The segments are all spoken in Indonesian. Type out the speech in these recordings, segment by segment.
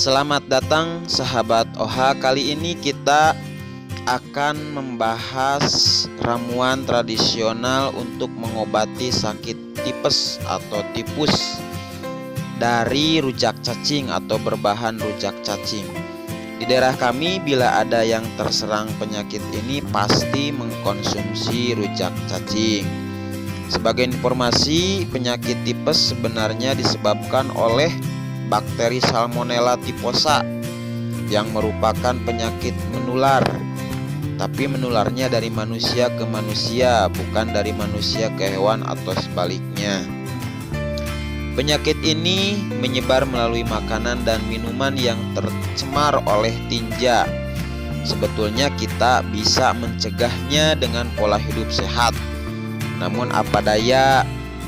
Selamat datang sahabat OHA. Kali ini kita akan membahas ramuan tradisional untuk mengobati sakit tipes atau tipus dari rujak cacing atau berbahan rujak cacing. Di daerah kami bila ada yang terserang penyakit ini pasti mengkonsumsi rujak cacing. Sebagai informasi, penyakit tipes sebenarnya disebabkan oleh bakteri Salmonella typhosa yang merupakan penyakit menular, tapi menularnya dari manusia ke manusia, bukan dari manusia ke hewan atau sebaliknya. Penyakit ini menyebar melalui makanan dan minuman yang tercemar oleh tinja. Sebetulnya kita bisa mencegahnya dengan pola hidup sehat. Namun apa daya,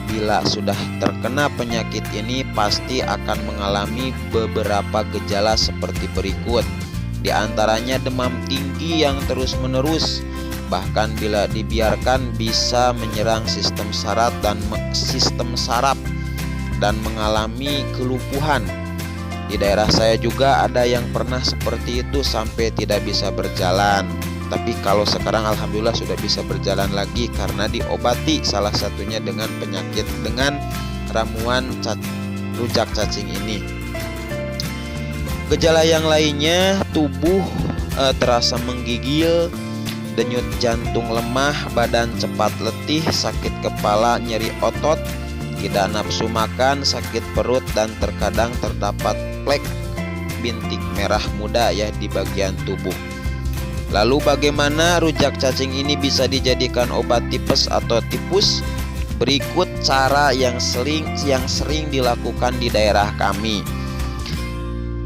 bila sudah terkena penyakit ini pasti akan mengalami beberapa gejala seperti berikut. Di antaranya demam tinggi yang terus-menerus, bahkan bila dibiarkan bisa menyerang sistem saraf dan mengalami kelumpuhan. Di daerah saya juga ada yang pernah seperti itu sampai tidak bisa berjalan. Tapi kalau sekarang alhamdulillah sudah bisa berjalan lagi karena diobati salah satunya dengan ramuan rujak cacing ini. Gejala yang lainnya, tubuh terasa menggigil, denyut jantung lemah, badan cepat letih, sakit kepala, nyeri otot, tidak nafsu makan, sakit perut, dan terkadang terdapat plek bintik merah muda di bagian tubuh. Lalu bagaimana rujak cacing ini bisa dijadikan obat tipes atau tipus? Berikut cara yang sering dilakukan di daerah kami,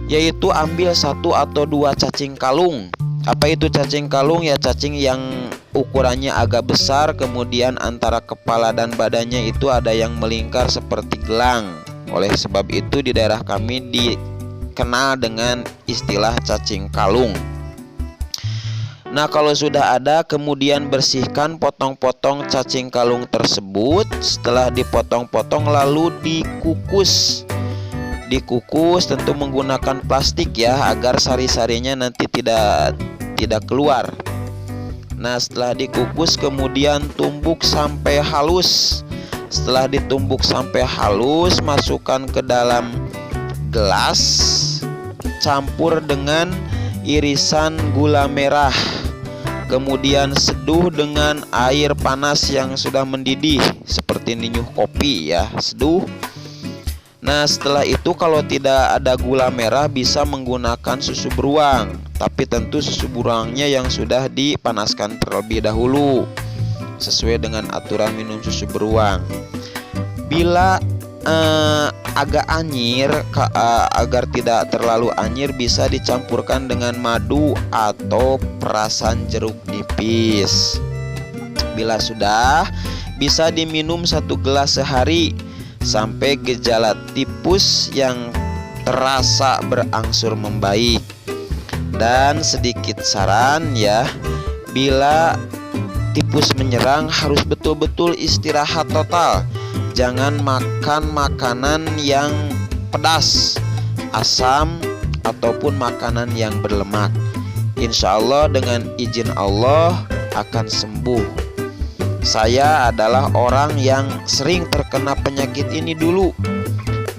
yaitu ambil 1 atau 2 cacing kalung. Apa itu cacing kalung? Ya, cacing yang ukurannya agak besar, kemudian antara kepala dan badannya itu ada yang melingkar seperti gelang. Oleh sebab itu di daerah kami dikenal dengan istilah cacing kalung. Nah, kalau sudah ada, kemudian bersihkan potong-potong cacing kalung tersebut. Setelah dipotong-potong lalu dikukus. Dikukus tentu menggunakan plastik agar sari-sarinya nanti tidak keluar. Nah, setelah dikukus kemudian tumbuk sampai halus. Setelah ditumbuk sampai halus, masukkan ke dalam gelas, campur dengan irisan gula merah. Kemudian seduh dengan air panas yang sudah mendidih seperti ninyuh kopi seduh. Nah, setelah itu kalau tidak ada gula merah bisa menggunakan susu beruang, tapi tentu susu beruangnya yang sudah dipanaskan terlebih dahulu sesuai dengan aturan minum susu beruang. Bila agak anyir, agar tidak terlalu anyir, bisa dicampurkan dengan madu atau perasan jeruk nipis. Bila sudah, bisa diminum 1 gelas sehari sampai gejala tipus yang terasa berangsur membaik. Dan sedikit saran bila tipus menyerang harus betul-betul istirahat total. Jangan makan makanan yang pedas, asam, ataupun makanan yang berlemak. Insya Allah dengan izin Allah akan sembuh. Saya adalah orang yang sering terkena penyakit ini dulu,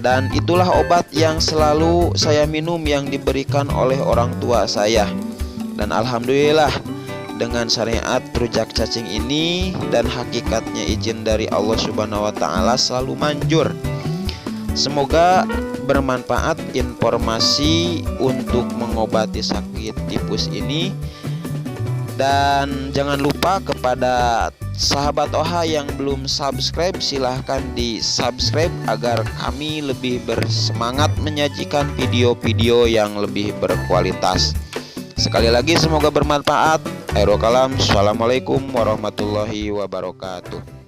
dan itulah obat yang selalu saya minum yang diberikan oleh orang tua saya. Dan alhamdulillah dengan syariat rujak cacing ini dan hakikatnya izin dari Allah Subhanahu wa Ta'ala selalu manjur. Semoga bermanfaat informasi untuk mengobati sakit tipus ini. Dan jangan lupa kepada sahabat OHA yang belum subscribe, silahkan di subscribe agar kami lebih bersemangat menyajikan video-video yang lebih berkualitas. Sekali lagi semoga bermanfaat. Akhirul kalam, assalamualaikum warahmatullahi wabarakatuh.